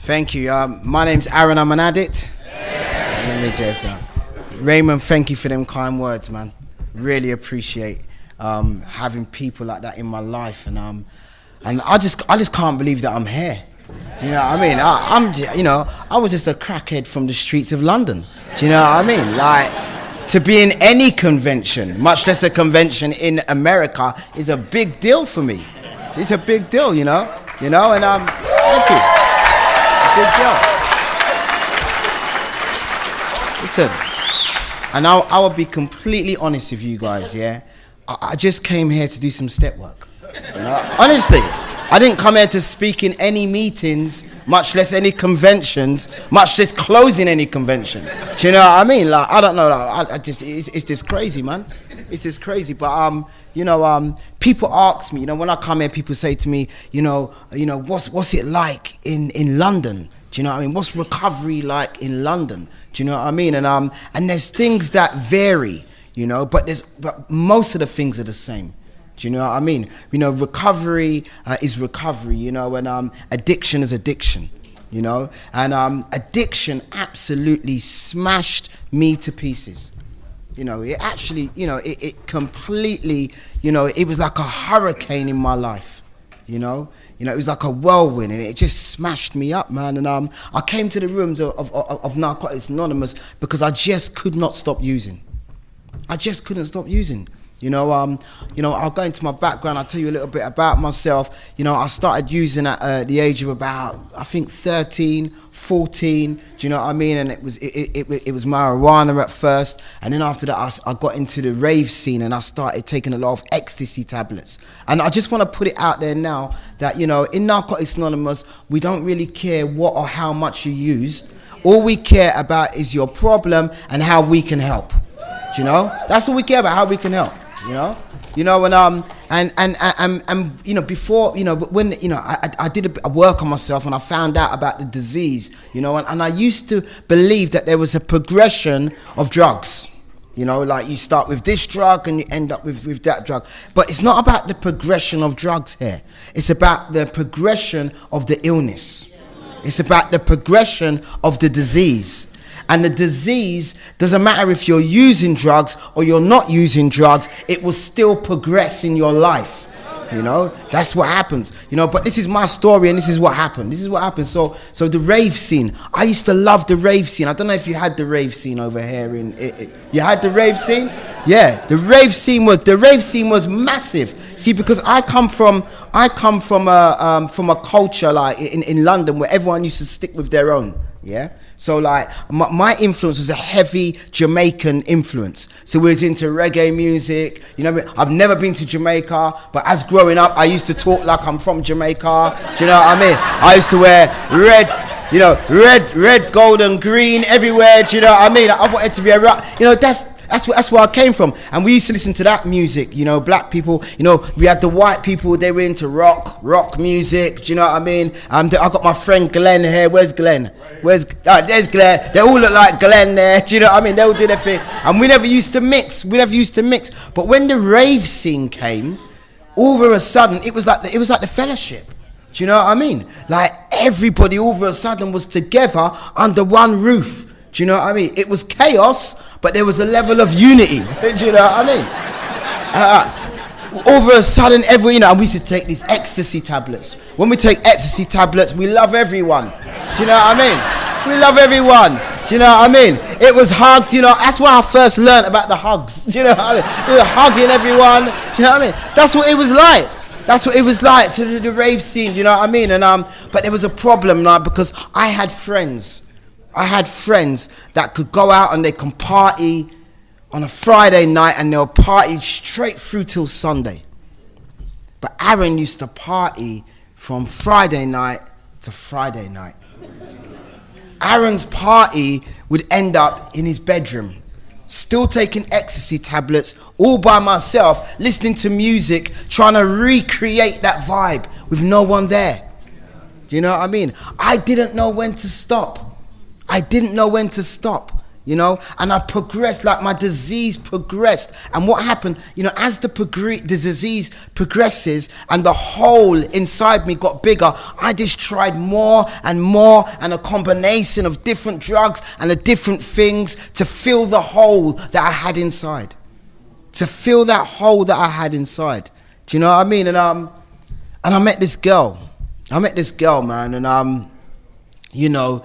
Thank you. My name's Aaron. I'm an addict. Let me just, Raymond, thank you for them kind words, man. Really appreciate having people like that in my life, and I just can't believe that I'm here. Do you know what I mean? I was just a crackhead from the streets of London. Do you know what I mean? Like, to be in any convention, much less a convention in America, is a big deal for me. It's a big deal, you know, and thank you. Big deal. Listen, and I will be completely honest with you guys, yeah? I just came here to do some step work. You know? Honestly, I didn't come here to speak in any meetings, much less any conventions, much less closing any convention. Do you know what I mean? Like, I don't know, like, it's just crazy, man. It's just crazy, but people ask me, when I come here, people say to me, what's it like in London? Do you know what I mean? What's recovery like in London? Do you know what I mean? And there's things that vary, but most of the things are the same. Do you know what I mean? Recovery is recovery, and addiction is addiction, and addiction absolutely smashed me to pieces. It actually, it completely, it was like a hurricane in my life, it was like a whirlwind, and it just smashed me up, man. And I came to the rooms of Narcotics Anonymous because I just could not stop using. I just couldn't stop using. I'll go into my background. I'll tell you a little bit about myself. I started using at the age of about, I think, 13, 14. Do you know what I mean? And it was marijuana at first, and then after that, I got into the rave scene, and I started taking a lot of ecstasy tablets. And I just want to put it out there now that in Narcotics Anonymous, we don't really care what or how much you used. All we care about is your problem and how we can help. Do you know? That's all we care about, how we can help. Before, when I did a work on myself, and I found out about the disease, and I used to believe that there was a progression of drugs, like you start with this drug and you end up with that drug. But it's not about the progression of drugs here. It's about the progression of the illness. It's about the progression of the disease. And the disease, doesn't matter if you're using drugs or you're not using drugs, it will still progress in your life. That's what happens. But this is my story, and this is what happened. So the rave scene, I used to love the rave scene. I don't know if you had the rave scene over here you had the rave scene? Yeah, the rave scene was massive. See, because I come from a culture like in London where everyone used to stick with their own. Yeah. So like my influence was a heavy Jamaican influence. So we was into reggae music. I've never been to Jamaica, but as growing up, I used to talk like I'm from Jamaica. Do you know what I mean? I used to wear red, gold, and green everywhere. Do you know what I mean? I wanted to be a rock. That's where I came from. And we used to listen to that music, black people, we had the white people, they were into rock music, do you know what I mean? I got my friend Glenn here. Where's Glenn? There's Glenn. They all look like Glenn there, do you know what I mean? They all do their thing. And we never used to mix. But when the rave scene came, all of a sudden, it was like the fellowship. Do you know what I mean? Like everybody all of a sudden was together under one roof. Do you know what I mean? It was chaos, but there was a level of unity. Do you know what I mean? All of a sudden, and we used to take these ecstasy tablets. When we take ecstasy tablets, we love everyone. Do you know what I mean? We love everyone. Do you know what I mean? It was hugs, that's where I first learned about the hugs. Do you know what I mean? We were hugging everyone. Do you know what I mean? That's what it was like. So the rave scene, you know what I mean? And but there was a problem now because I had friends that could go out and they can party on a Friday night and they'll party straight through till Sunday. But Aaron used to party from Friday night to Friday night. Aaron's party would end up in his bedroom, still taking ecstasy tablets, all by myself, listening to music, trying to recreate that vibe with no one there. You know what I mean? I didn't know when to stop. you know, and I progressed, like my disease progressed. And what happened, you know, as the disease progresses and the hole inside me got bigger, I just tried more and more, and a combination of different drugs and the different things to fill the hole that I had inside. To fill that hole that I had inside. Do you know what I mean? And I met this girl. Man, and you know,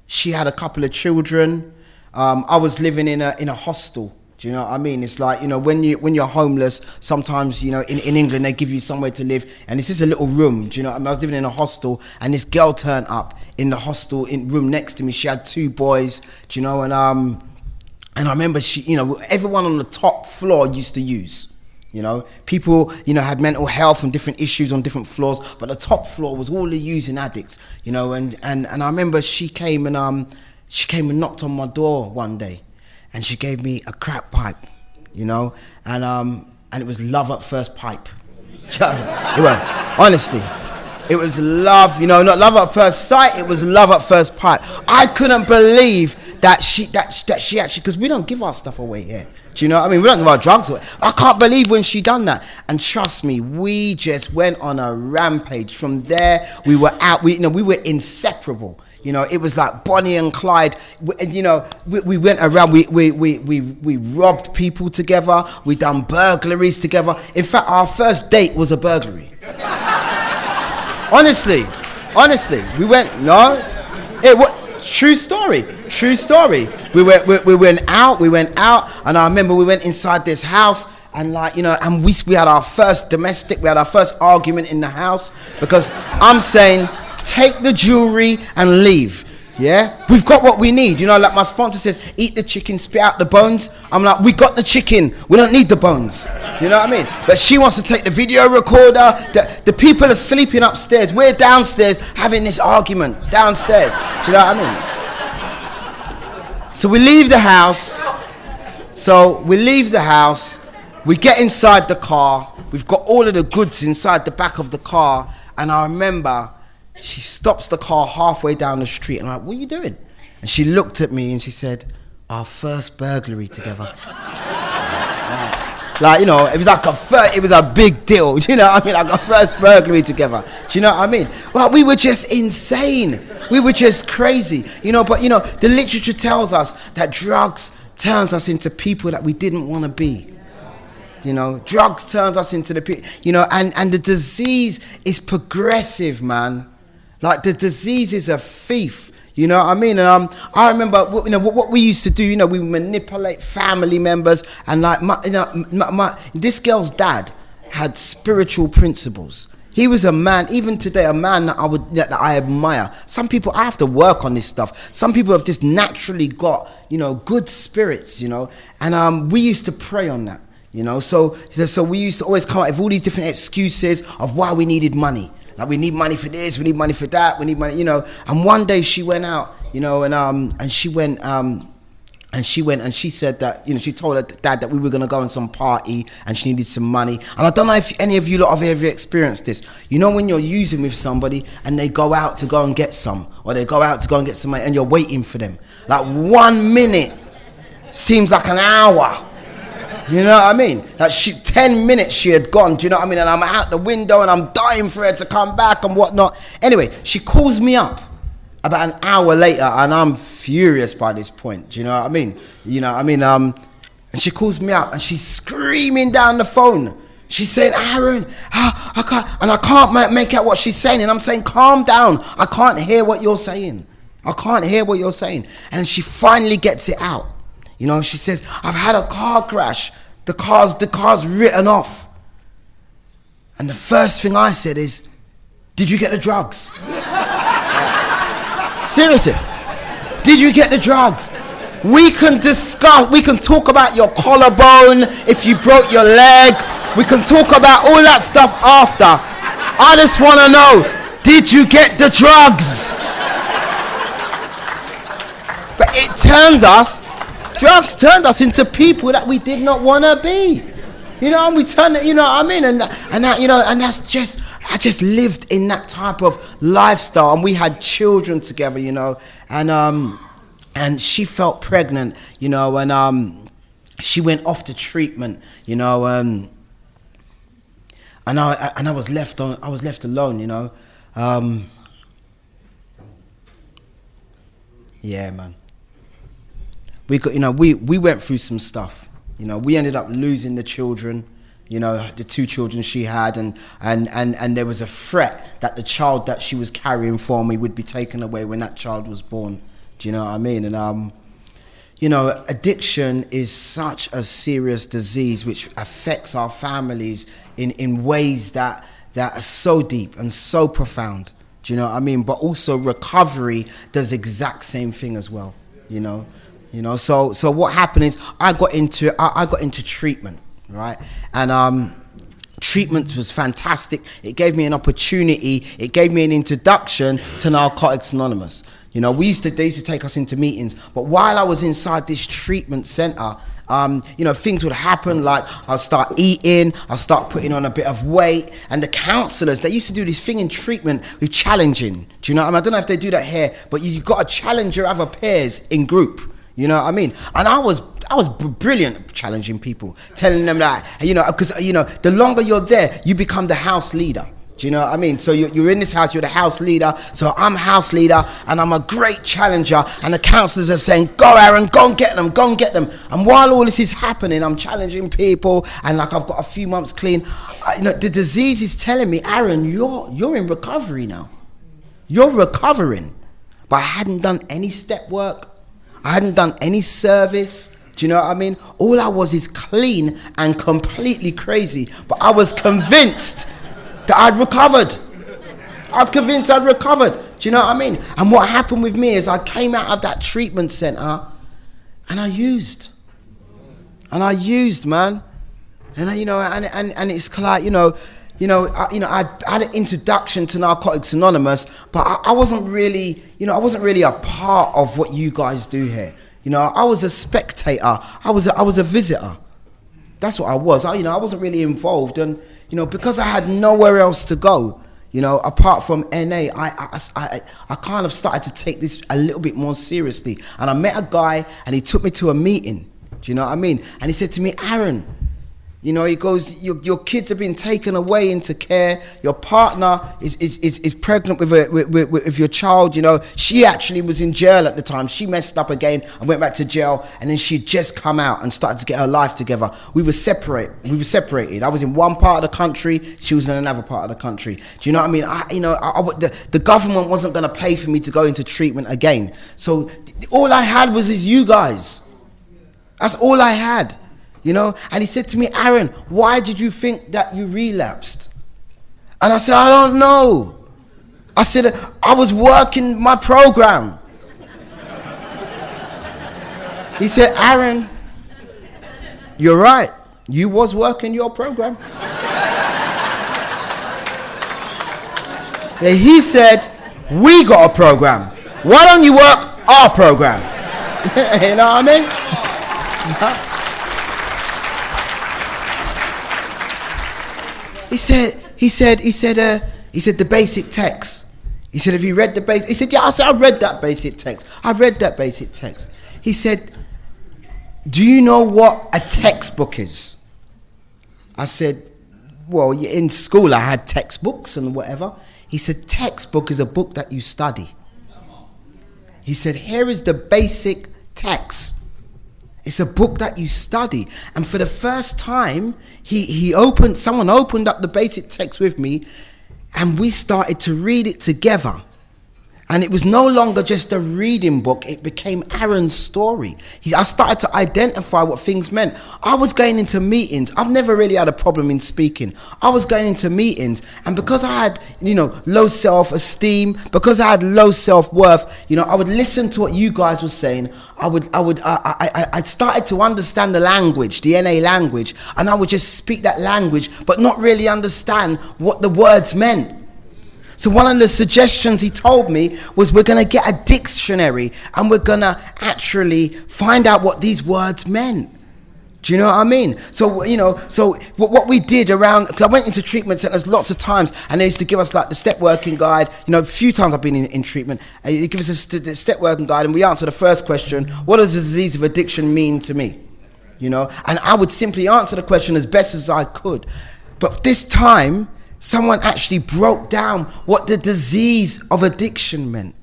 she had a couple of children. I was living in a hostel. Do you know what I mean? It's like, you know, when you're homeless, sometimes, you know, in England they give you somewhere to live, and it's just a little room. Do you know what I mean? I was living in a hostel, and this girl turned up in the hostel in room next to me. She had 2 boys. Do you know? And I remember she, you know, everyone on the top floor used to use. You know, people, you know, had mental health and different issues on different floors, but the top floor was all the using addicts, you know, and I remember she came and knocked on my door one day, and she gave me a crack pipe, you know, and it was love at first pipe. It was, honestly, it was love, you know, not love at first sight, it was love at first pipe. I couldn't believe that she actually, because we don't give our stuff away here. Do you know what I mean? We don't give our drugs away. I can't believe when she done that. And trust me, we just went on a rampage. From there, we were out. We were inseparable. You know, it was like Bonnie and Clyde. You know, we went around. We robbed people together. We done burglaries together. In fact, our first date was a burglary. Honestly, we went. No, it was. True story. We went out, and I remember we went inside this house, and like, you know, and we had our first argument in the house, because I'm saying, take the jewelry and leave. Yeah, we've got what we need. You know, like my sponsor says, eat the chicken, spit out the bones. I'm like, we got the chicken, we don't need the bones. You know what I mean? But she wants to take the video recorder. The people are sleeping upstairs. We're downstairs having this argument downstairs. Do you know what I mean? So we leave the house. We get inside the car. We've got all of the goods inside the back of the car. And I remember she stops the car halfway down the street, and I'm like, what are you doing? And she looked at me and she said, our first burglary together. Like, you know, it was a big deal. Do you know what I mean? Like, our first burglary together. Do you know what I mean? Well, we were just insane. We were just crazy. You know, but, you know, the literature tells us that drugs turns us into people that we didn't want to be. You know, drugs turns us into you know, and the disease is progressive, man. Like, the disease is a thief. You know what I mean? And I remember, you know, what we used to do. You know, we manipulate family members, and like, this girl's dad had spiritual principles. He was a man, even today, a man that I admire. Some people, I have to work on this stuff. Some people have just naturally got, you know, good spirits. You know, and we used to pray on that. You know, so we used to always come up with all these different excuses of why we needed money. Like, we need money for this, we need money for that, we need money, you know. And one day she went out, you know, and she went and she said that, you know, she told her dad that we were gonna go on some party and she needed some money. And I don't know if any of you lot have ever experienced this. You know, when you're using with somebody and they go out to go and get some, or they go out to go and get some money, and you're waiting for them. Like, 1 minute seems like an hour. You know what I mean? Like, 10 minutes she had gone, do you know what I mean? And I'm out the window and I'm dying for her to come back and whatnot. Anyway, she calls me up about an hour later, and I'm furious by this point, do you know what I mean? You know what I mean? And she calls me up and she's screaming down the phone. She's saying, Aaron, I can't make out what she's saying. And I'm saying, calm down. I can't hear what you're saying. And she finally gets it out. You know, she says, I've had a car crash. The car's written off. And the first thing I said is, did you get the drugs? Seriously, did you get the drugs? We can talk about your collarbone, if you broke your leg. We can talk about all that stuff after. I just want to know, did you get the drugs? But drugs turned us into people that we did not want to be. You know, and we turned it, you know what I mean? And that, you know, and that's just, I just lived in that type of lifestyle, and we had children together, you know, and and she felt pregnant, you know, and she went off to treatment, you know, and I was left alone, you know. Yeah, man. We went through some stuff. You know, we ended up losing the children, you know, the 2 children she had, and there was a threat that the child that she was carrying for me would be taken away when that child was born. Do you know what I mean? And you know, addiction is such a serious disease which affects our families in ways that are so deep and so profound. Do you know what I mean? But also recovery does the exact same thing as well. You know. So what happened is I got into treatment, right? And treatment was fantastic. It gave me an opportunity. It gave me an introduction to Narcotics Anonymous. You know, they used to take us into meetings. But while I was inside this treatment center, you know, things would happen, like I'll start eating, I'll start putting on a bit of weight, and the counselors, they used to do this thing in treatment with challenging. Do you know what I mean? I don't know if they do that here, but you've got to challenge your other peers in group. You know what I mean? And I was brilliant at challenging people, telling them that, you know, because, you know, the longer you're there, you become the house leader. Do you know what I mean? So you're in this house, you're the house leader. So I'm house leader, and I'm a great challenger. And the counselors are saying, go Aaron, go and get them, go and get them. And while all this is happening, I'm challenging people, and like I've got a few months clean. You know, the disease is telling me, Aaron, you're in recovery now. You're recovering. But I hadn't done any step work. I hadn't done any service. Do you know what I mean? All I was is clean and completely crazy. But I was convinced that I'd recovered. I was convinced I'd recovered. Do you know what I mean? And what happened with me is I came out of that treatment center and I used. And I used, man. And and it's like, I had an introduction to Narcotics Anonymous, but I wasn't really a part of what you guys do here. You know, I was a spectator. I was a visitor. That's what I was. I wasn't really involved, and because I had nowhere else to go, apart from NA, I kind of started to take this a little bit more seriously. And I met a guy, and he took me to a meeting. Do you know what I mean? And he said to me, Aaron, he goes, your kids have been taken away into care. Your partner is pregnant with your child. She actually was in jail at the time. She messed up again and went back to jail. And then she'd just come out and started to get her life together. We were separated. I was in one part of the country. She was in another part of the country. Do you know what I mean? The government wasn't going to pay for me to go into treatment again. So all I had was you guys. That's all I had. And he said to me, Aaron, why did you think that you relapsed? And I said, I don't know. I said, I was working my program. He said, Aaron, you're right. You was working your program. And he said, we got a program. Why don't you work our program? You know what I mean? He said the basic text. He said, have you read the basic? He said, yeah. I said, I read that basic text. He said, do you know what a textbook is? I said, well, in school I had textbooks and whatever. He said, textbook is a book that you study. He said, here is the basic text. It's a book that you study. And for the first time, someone opened up the basic text with me, and we started to read it together. And it was no longer just a reading book, it became Aaron's story. I started to identify what things meant. I was going into meetings. I've never really had a problem in speaking. I was going into meetings, and because I had, low self-esteem, because I had low self-worth, I would listen to what you guys were saying. I started to understand the language, the NA language, and I would just speak that language, but not really understand what the words meant. So one of the suggestions he told me was, we're going to get a dictionary and we're going to actually find out what these words meant. Do you know what I mean? So, so what we did around, because I went into treatment centers lots of times, and they used to give us like the step working guide. A few times I've been in treatment, and they give us the step working guide, and we answer the first question: what does the disease of addiction mean to me? And I would simply answer the question as best as I could. But this time, someone actually broke down what the disease of addiction meant.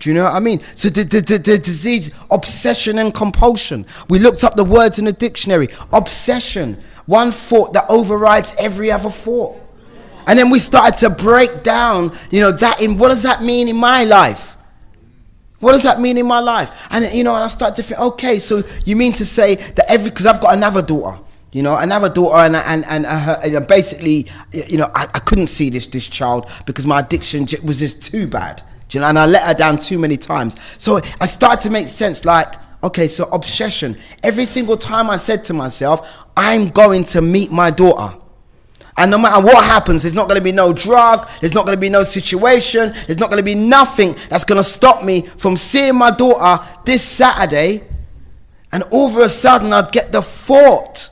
Do you know what I mean? So the disease, obsession and compulsion. We looked up the words in the dictionary. Obsession, one thought that overrides every other thought. And then we started to break down, that in what does that mean in my life? What does that mean in my life? And, and I started to think, okay, so you mean to say that because I've got another daughter, another daughter, and her, basically, I couldn't see this child because my addiction was just too bad. And I let her down too many times. So I started to make sense, like, okay, so obsession. Every single time I said to myself, I'm going to meet my daughter. And no matter what happens, there's not going to be no drug, there's not going to be no situation, there's not going to be nothing that's going to stop me from seeing my daughter this Saturday. And all of a sudden, I'd get the thought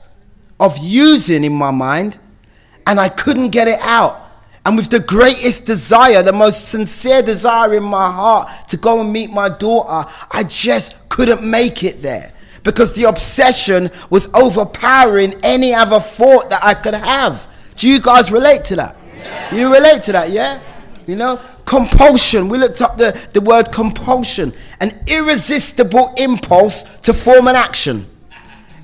of using in my mind, and I couldn't get it out. And with the greatest desire, the most sincere desire in my heart to go and meet my daughter, I just couldn't make it there. Because the obsession was overpowering any other thought that I could have. Do you guys relate to that? Yeah. You relate to that, yeah? Compulsion. We looked up the word compulsion. An irresistible impulse to form an action.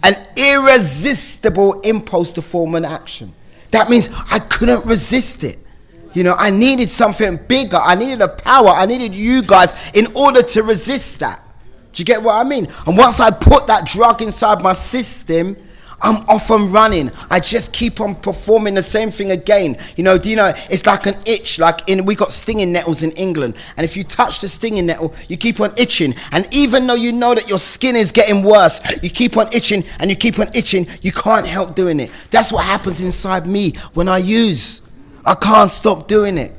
An irresistible impulse to form an action. That means I couldn't resist it. I needed something bigger. I needed a power. I needed you guys in order to resist that. Do you get what I mean? And once I put that drug inside my system, I'm off and running. I just keep on performing the same thing again. It's like an itch. We got stinging nettles in England. And if you touch the stinging nettle, you keep on itching. And even though you know that your skin is getting worse, you keep on itching and you keep on itching. You can't help doing it. That's what happens inside me when I use. I can't stop doing it.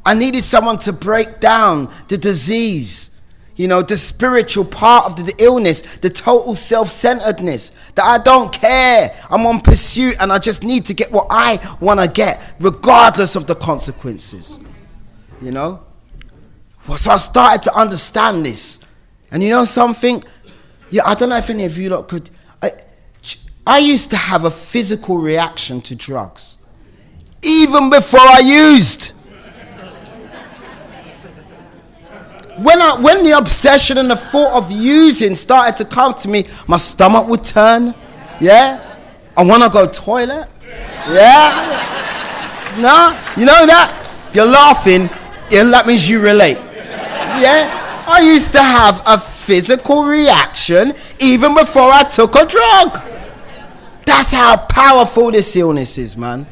I needed someone to break down the disease, the spiritual part of the illness, the total self-centeredness, that I don't care. I'm on pursuit and I just need to get what I want to get, regardless of the consequences. Well, so I started to understand this. And something? Yeah, I don't know if any of you lot could. I used to have a physical reaction to drugs. Even before I used. When the obsession and the thought of using started to come to me, my stomach would turn. Yeah? I want to go toilet. Yeah? No? You know that? You're laughing. Yeah, that means you relate. Yeah? I used to have a physical reaction even before I took a drug. That's how powerful this illness is, man.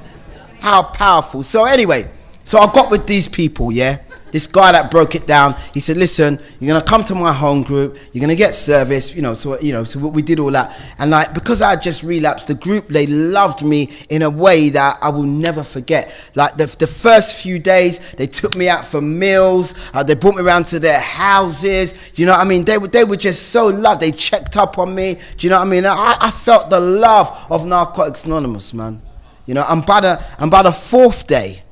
How powerful. So anyway, so I got with these people, yeah? This guy that broke it down, he said, listen, you're going to come to my home group, you're going to get service, so we did all that. And because I had just relapsed, the group, they loved me in a way that I will never forget. The first few days, they took me out for meals, they brought me around to their houses, do you know what I mean? They were just so loved, they checked up on me, do you know what I mean? I felt the love of Narcotics Anonymous, man. And by the fourth day,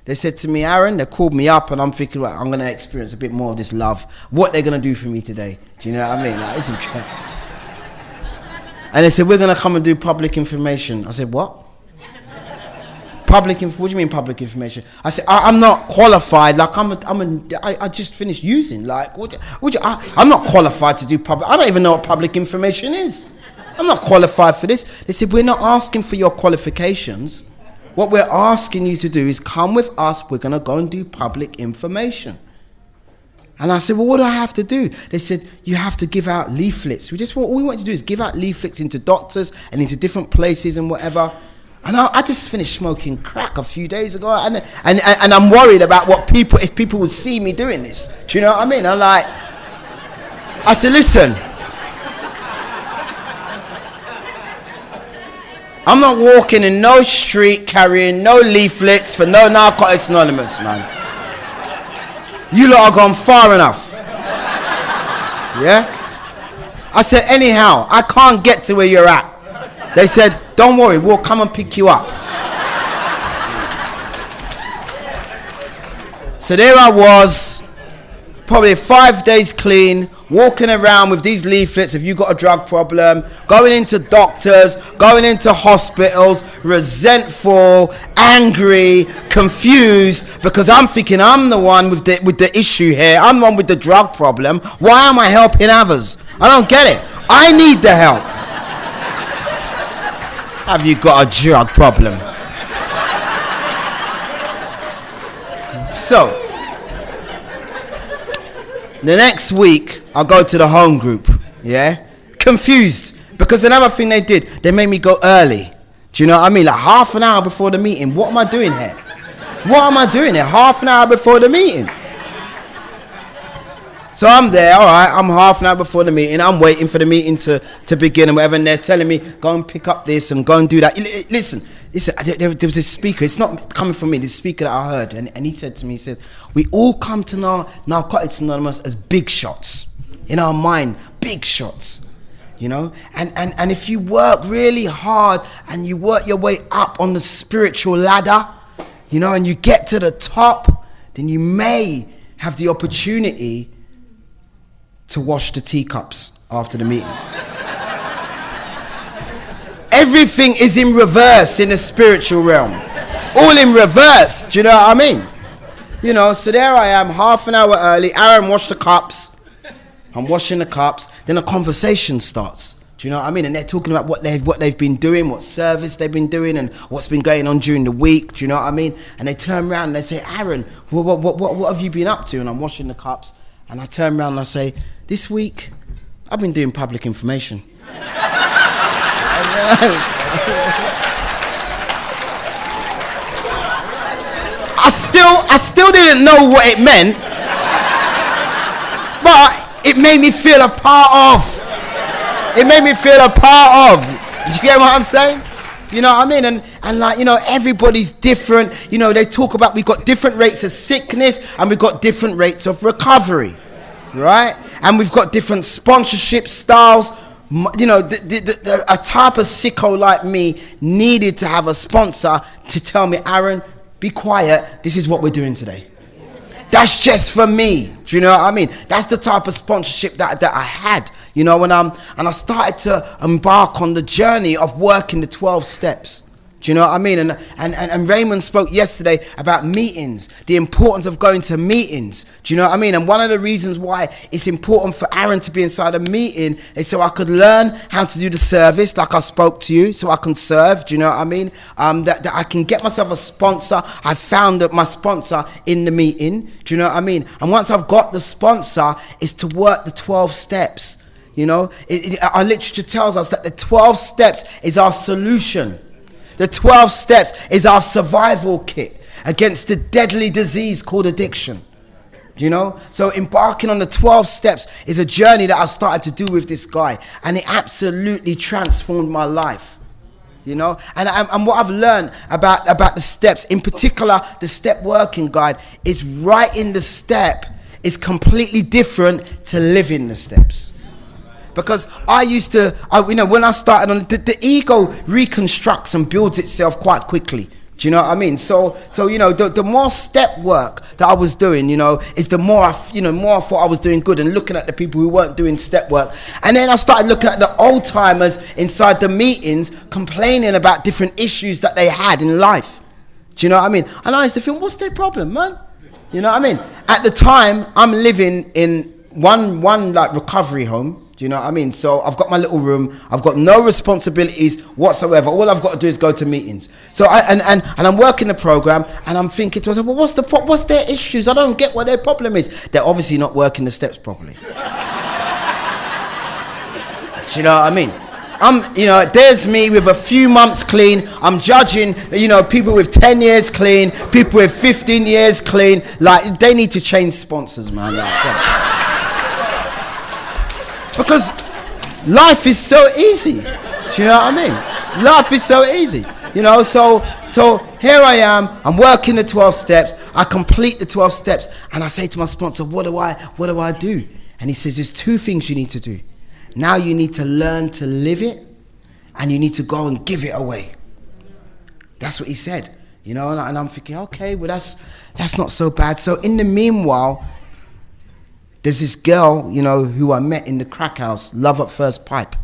they said to me, Aaron, they called me up and I'm thinking, right, I'm going to experience a bit more of this love. What they're going to do for me today. Do you know what I mean? This is great. And they said, we're going to come and do public information. I said, what? What do you mean public information? I said, I'm not qualified. I just finished using. I'm not qualified to do public. I don't even know what public information is. I'm not qualified for this. They said, we're not asking for your qualifications. What we're asking you to do is come with us. We're going to go and do public information. And I said, well, what do I have to do? They said, you have to give out leaflets. All we want to do is give out leaflets into doctors and into different places and whatever. And I just finished smoking crack a few days ago. And I'm worried about if people would see me doing this. Do you know what I mean? I said, listen. I'm not walking in no street carrying no leaflets for no Narcotics Anonymous, man. You lot are gone far enough. Yeah? I said, anyhow, I can't get to where you're at. They said, don't worry, we'll come and pick you up. So there I was, probably 5 days clean, walking around with these leaflets, if you got a drug problem, going into doctors, going into hospitals, resentful, angry, confused, because I'm thinking I'm the one with the issue here. I'm the one with the drug problem. Why am I helping others? I don't get it. I need the help. Have you got a drug problem? So, the next week, I go to the home group, yeah? Confused, because another thing they did, they made me go early. Do you know what I mean? Like half an hour before the meeting. What am I doing here? What am I doing here? Half an hour before the meeting. So I'm there, all right, I'm half an hour before the meeting. I'm waiting for the meeting to begin and whatever, and they're telling me, go and pick up this and go and do that. Listen, there was a speaker. It's not coming from me. The speaker that I heard, and he said to me, he said, we all come to Narcotics Anonymous as big shots. In our mind, big shots. You know? And if you work really hard and you work your way up on the spiritual ladder, you know, and you get to the top, then you may have the opportunity to wash the teacups after the meeting. Everything is in reverse in the spiritual realm. It's all in reverse. Do you know what I mean? You know, so there I am, half an hour early. Aaron washed the cups. I'm washing the cups. Then a conversation starts. Do you know what I mean? And they're talking about what they've been doing, what service they've been doing, and what's been going on during the week. Do you know what I mean? And they turn around and they say, Aaron, what have you been up to? And I'm washing the cups. And I turn around and I say, this week, I've been doing public information. I still didn't know what it meant, but it made me feel a part of. It made me feel a part of. Do you get what I'm saying? You know what I mean? And like, you know, everybody's different. You know, they talk about we've got different rates of sickness and we've got different rates of recovery, right? And we've got different sponsorship styles. You know, a type of sicko like me needed to have a sponsor to tell me, Aaron, be quiet. This is what we're doing today. That's just for me. Do you know what I mean? That's the type of sponsorship that I had. You know, and I started to embark on the journey of working the 12 steps. Do you know what I mean? And Raymond spoke yesterday about meetings, the importance of going to meetings. Do you know what I mean? And one of the reasons why it's important for Aaron to be inside a meeting is so I could learn how to do the service, like I spoke to you, so I can serve. Do you know what I mean? That I can get myself a sponsor. I found that my sponsor in the meeting. Do you know what I mean? And once I've got the sponsor, it's to work the 12 steps. You know, our literature tells us that the 12 steps is our solution. The 12 steps is our survival kit against the deadly disease called addiction. You know? So embarking on the 12 steps is a journey that I started to do with this guy. And it absolutely transformed my life. You know? And what I've learned about the steps, in particular the step working guide, is writing the step is completely different to living the steps. Because when I started on the ego reconstructs and builds itself quite quickly. Do you know what I mean? So you know, the more step work that I was doing, you know, is the more I thought I was doing good, and looking at the people who weren't doing step work. And then I started looking at the old timers inside the meetings complaining about different issues that they had in life. Do you know what I mean? And I used to think, what's their problem, man? You know what I mean? At the time, I'm living in one like recovery home. Do you know what I mean? So I've got my little room. I've got no responsibilities whatsoever. All I've got to do is go to meetings. So I'm working the program, and I'm thinking to myself, well, what's their issues? I don't get what their problem is. They're obviously not working the steps properly. Do you know what I mean? There's me with a few months clean. I'm judging, you know, people with 10 years clean, people with 15 years clean. Like, they need to change sponsors, man. Because life is so easy. Do you know what I mean? Life is so easy. You know, so here I am. I'm working the 12 steps. I complete the 12 steps, and I say to my sponsor, what do I do? And he says, there's two things you need to do. Now you need to learn to live it, and you need to go and give it away. That's what he said, you know, and I'm thinking, okay, well, that's not so bad. So in the meanwhile, there's this girl, you know, who I met in the crack house, love at first pipe.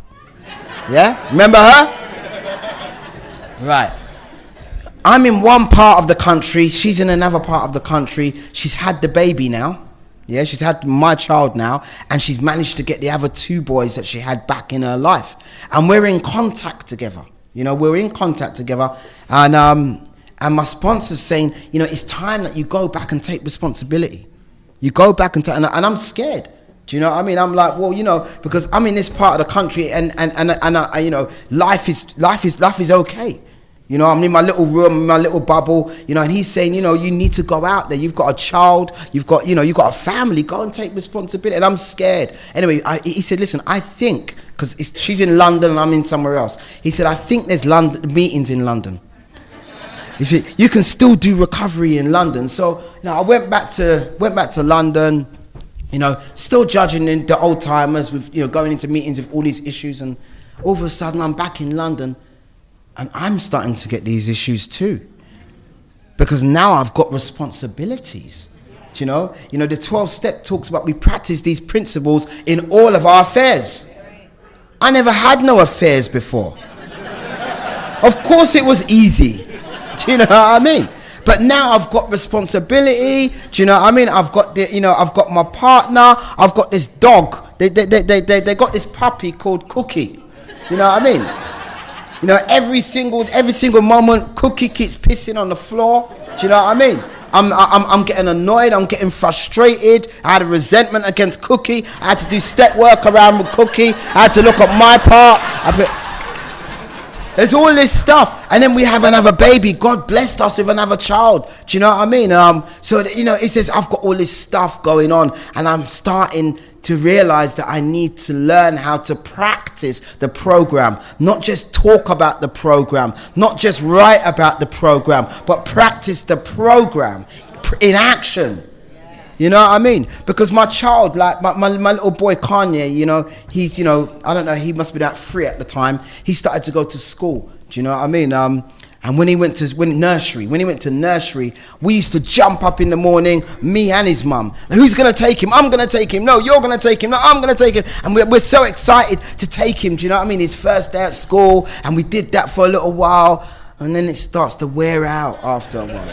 Yeah? Remember her? Right. I'm in one part of the country, she's in another part of the country. She's had the baby now. Yeah, she's had my child now, and she's managed to get the other 2 boys that she had back in her life. And we're in contact together. You know, we're in contact together. And my sponsor's saying, you know, it's time that you go back and take responsibility. You go back and and I'm scared. Do you know what I mean? I'm like, well, you know, because I'm in this part of the country, and you know, life is okay. You know, I'm in my little room, my little bubble, you know, and he's saying, you know, you need to go out there. You've got a child, you've got a family, go and take responsibility. And I'm scared. Anyway, he said, listen, I think, because she's in London and I'm in somewhere else. He said, I think there's meetings in London. He said, you can still do recovery in London. So, you know, I went back to London, you know, still judging the old timers with, you know, going into meetings with all these issues. And all of a sudden I'm back in London. And I'm starting to get these issues too, because now I've got responsibilities. Do you know? You know, the 12 step talks about we practice these principles in all of our affairs. I never had no affairs before. Of course it was easy. Do you know what I mean? But now I've got responsibility. Do you know what I mean? I've got I've got my partner. I've got this dog. They got this puppy called Cookie. You know what I mean? You know, every single moment, Cookie keeps pissing on the floor. Do you know what I mean? I'm getting annoyed. I'm getting frustrated. I had a resentment against Cookie. I had to do step work around with Cookie. I had to look at my part. There's all this stuff, and then we have another baby. God blessed us with another child. Do you know what I mean? So you know, it says I've got all this stuff going on, and I'm starting to realize that I need to learn how to practice the program, not just talk about the program, not just write about the program, but practice the program in action. You know what I mean? Because my child, like my little boy Kanye, you know, he's, you know, I don't know, he must be about 3 at the time. He started to go to school. Do you know what I mean? And when he went to nursery, we used to jump up in the morning, me and his mum. Who's going to take him? I'm going to take him. No, you're going to take him. No, I'm going to take him. And we're so excited to take him. Do you know what I mean? His first day at school. And we did that for a little while. And then it starts to wear out after a while.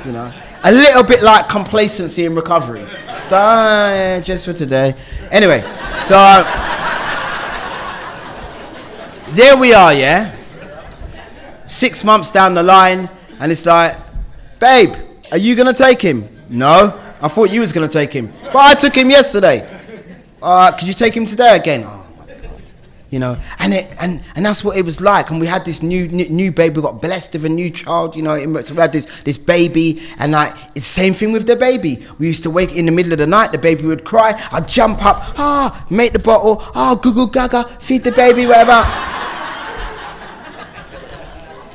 You know? A little bit like complacency in recovery. It's like, oh, yeah, just for today. Anyway, so there we are, yeah? 6 months down the line, and it's like, babe, are you going to take him? No, I thought you was going to take him. But I took him yesterday. Could you take him today again? Oh, my God. You know, and that's what it was like. And we had this new baby. We got blessed with a new child, you know. So we had this baby, and like, it's the same thing with the baby. We used to wake in the middle of the night, the baby would cry. I'd jump up, make the bottle, goo goo gaga, feed the baby, whatever.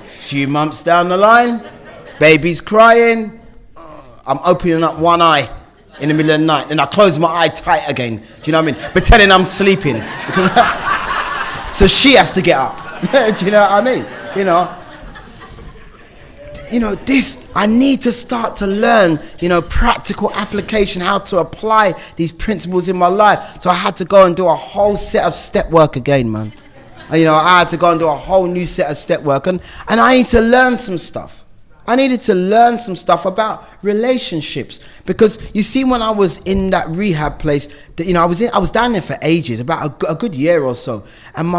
Few months down the line, baby's crying. I'm opening up one eye in the middle of the night, and I close my eye tight again. Do you know what I mean? Pretending I'm sleeping. So she has to get up. Do you know what I mean? You know, this, I need to start to learn, you know, practical application, how to apply these principles in my life. So I had to go and do a whole set of step work again, man. You know, I had to go and do a whole new set of step work, and I need to learn some stuff. I needed to learn some stuff about relationships, because you see, when I was in that rehab place, that, you know, I was down there for ages, about a good year or so, and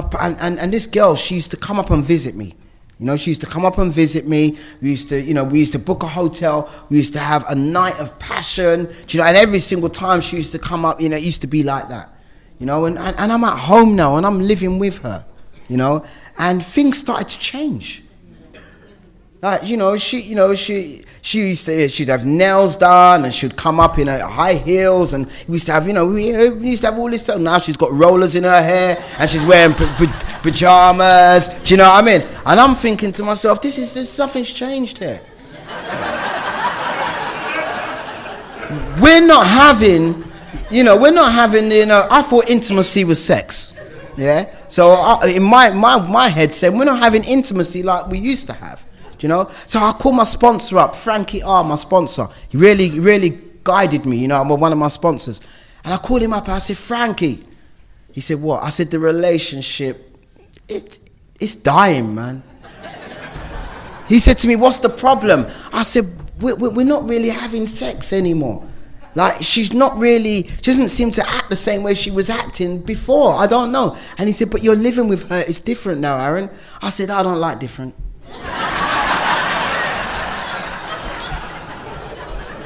this girl, she used to come up and visit me. You know, she used to come up and visit me. We used to book a hotel. We used to have a night of passion. You know, and every single time she used to come up, you know, it used to be like that. You know, and I'm at home now, and I'm living with her. You know, and things started to change. Like, she'd have nails done, and she'd come up in her high heels, and we used to have, we used to have all this stuff. Now she's got rollers in her hair, and she's wearing pajamas. Do you know what I mean? And I'm thinking to myself, something's changed here. We're not having, I thought intimacy was sex. Yeah. So in my head said, we're not having intimacy like we used to have. Do you know? So I called my sponsor up, Frankie R, my sponsor. He really guided me, you know, one of my sponsors. And I called him up and I said, Frankie. He said, what? I said, the relationship, it's dying, man. He said to me, what's the problem? I said, we're not really having sex anymore. Like, she doesn't seem to act the same way she was acting before. I don't know. And he said, but you're living with her. It's different now, Aaron. I said, I don't like different.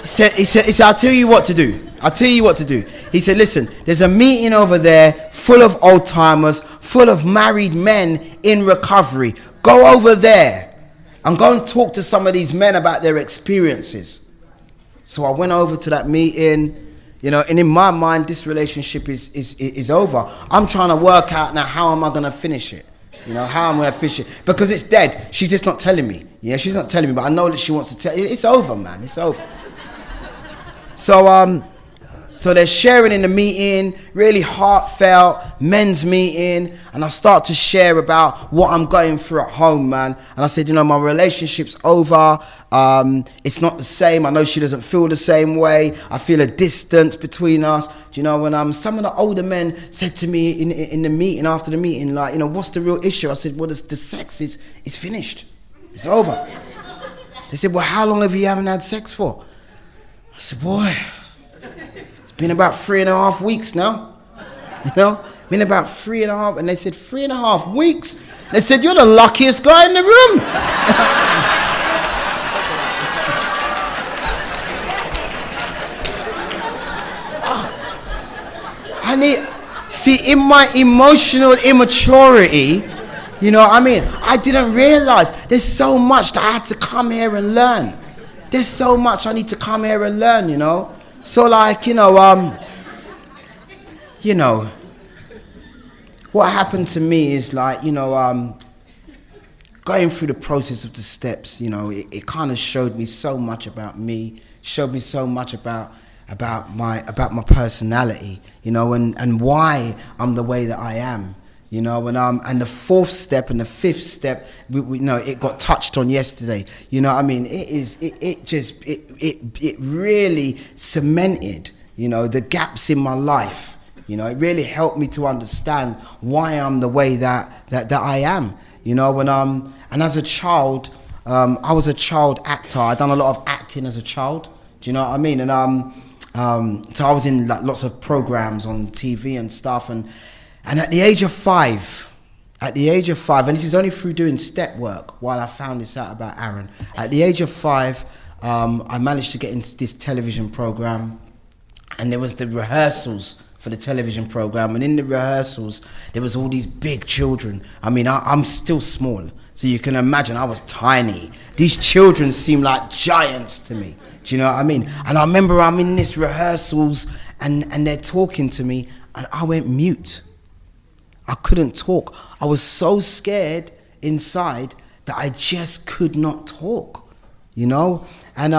He said, I'll tell you what to do. He said, listen, there's a meeting over there full of old timers, full of married men in recovery. Go over there and go and talk to some of these men about their experiences. So I went over to that meeting, you know, and in my mind, this relationship is over. I'm trying to work out now, how am I going to finish it? You know, how am I going to finish it? Because it's dead. She's just not telling me. Yeah, she's not telling me, but I know that she wants to tell. It's over, man. It's over. So they're sharing in the meeting, really heartfelt men's meeting, and I start to share about what I'm going through at home, man. And I said, you know, my relationship's over. It's not the same. I know she doesn't feel the same way. I feel a distance between us. Do you know, when some of the older men said to me in the meeting, after the meeting, like, you know, what's the real issue? I said, well, the sex is finished. It's over. They said, well, how long have you haven't had sex for? I said, boy, it's been about 3.5 weeks now. You know, been about 3.5. And they said, 3.5 weeks? They said, you're the luckiest guy in the room. See, in my emotional immaturity, you know what I mean? I didn't realize there's so much that I had to come here and learn. There's so much I need to come here and learn, you know? So, like, you know, what happened to me is, like, you know, going through the process of the steps, you know, it kind of showed me so much about me, showed me so much about my personality, you know, and why I'm the way that I am. You know, and the fourth step and the fifth step, we know it got touched on yesterday. You know what I mean? It really cemented, you know, the gaps in my life. You know, it really helped me to understand why I'm the way that I am. You know, and as a child, I was a child actor. I done a lot of acting as a child. Do you know what I mean? And so I was in, like, lots of programs on TV and stuff, and at the age of five, and this is only through doing step work while I found this out about Aaron. At the age of 5, I managed to get into this television program, and there was the rehearsals for the television program, and in the rehearsals, there was all these big children. I mean, I'm still small, so you can imagine I was tiny. These children seemed like giants to me. Do you know what I mean? And I remember I'm in this rehearsals, and they're talking to me, and I went mute. I couldn't talk. I was so scared inside that I just could not talk, you know? And,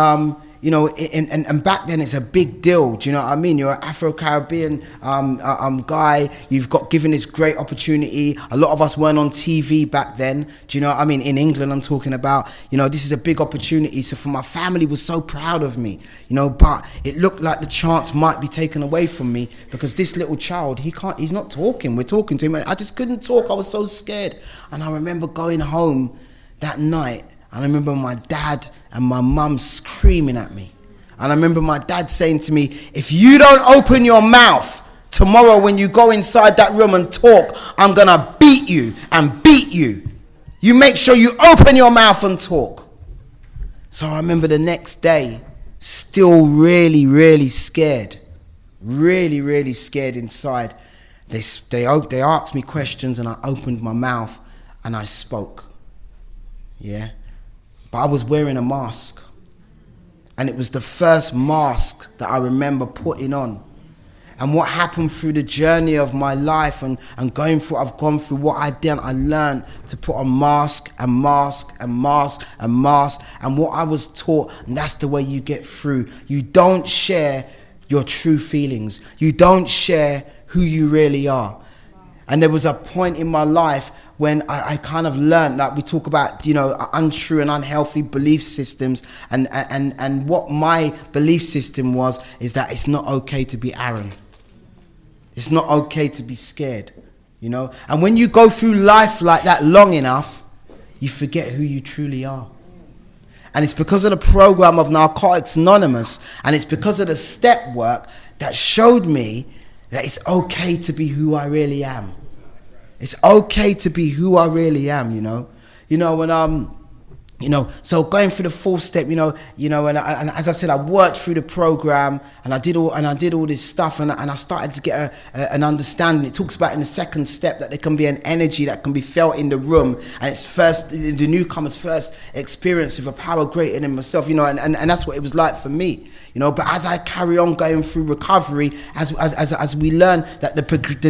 you know, and back then it's a big deal. Do you know what I mean? You're an Afro-Caribbean guy. You've got given this great opportunity. A lot of us weren't on TV back then. Do you know what I mean? In England, I'm talking about, you know, this is a big opportunity. So for my family was so proud of me, you know, but it looked like the chance might be taken away from me because this little child, he's not talking. We're talking to him. I just couldn't talk. I was so scared. And I remember going home that night, and I remember my dad and my mum screaming at me. And I remember my dad saying to me, if you don't open your mouth tomorrow when you go inside that room and talk, I'm going to beat you and beat you. You make sure you open your mouth and talk. So I remember the next day, still really scared. Really scared inside. They asked me questions, and I opened my mouth and I spoke. Yeah. But I was wearing a mask. And it was the first mask that I remember putting on. And what happened through the journey of my life and going through, I've gone through what I did, I learned to put on mask and mask and mask and mask. And what I was taught, and that's the way you get through. You don't share your true feelings. You don't share who you really are. And there was a point in my life when I kind of learned, like we talk about, untrue and unhealthy belief systems. And what my belief system was is that it's not okay to be Aaron. It's not okay to be scared, And when you go through life like that long enough, you forget who you truly are. And it's because of the program of Narcotics Anonymous, and it's because of the step work that showed me that it's okay to be who I really am. It's okay to be who I really am, so going through the fourth step, and as I said, I worked through the program, and I did all this stuff, and I started to get an understanding. It talks about in the second step that there can be an energy that can be felt in the room, and it's the newcomer's first experience with a power greater than myself, and that's what it was like for me, But as I carry on going through recovery, as we learn that the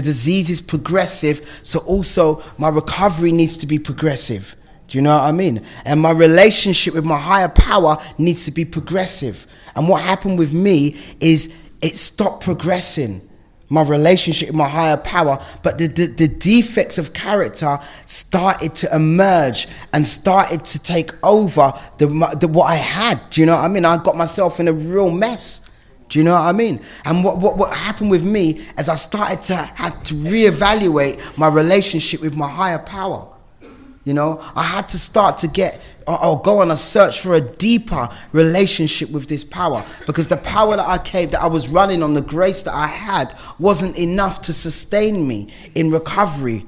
disease is progressive, so also my recovery needs to be progressive. Do you know what I mean? And my relationship with my higher power needs to be progressive. And what happened with me is it stopped progressing, my relationship with my higher power. But the defects of character started to emerge and started to take over what I had. Do you know what I mean? I got myself in a real mess. Do you know what I mean? And what happened with me is I had to reevaluate my relationship with my higher power. I had to start to go on a search for a deeper relationship with this power, because the power that I was running on, the grace that I had, wasn't enough to sustain me in recovery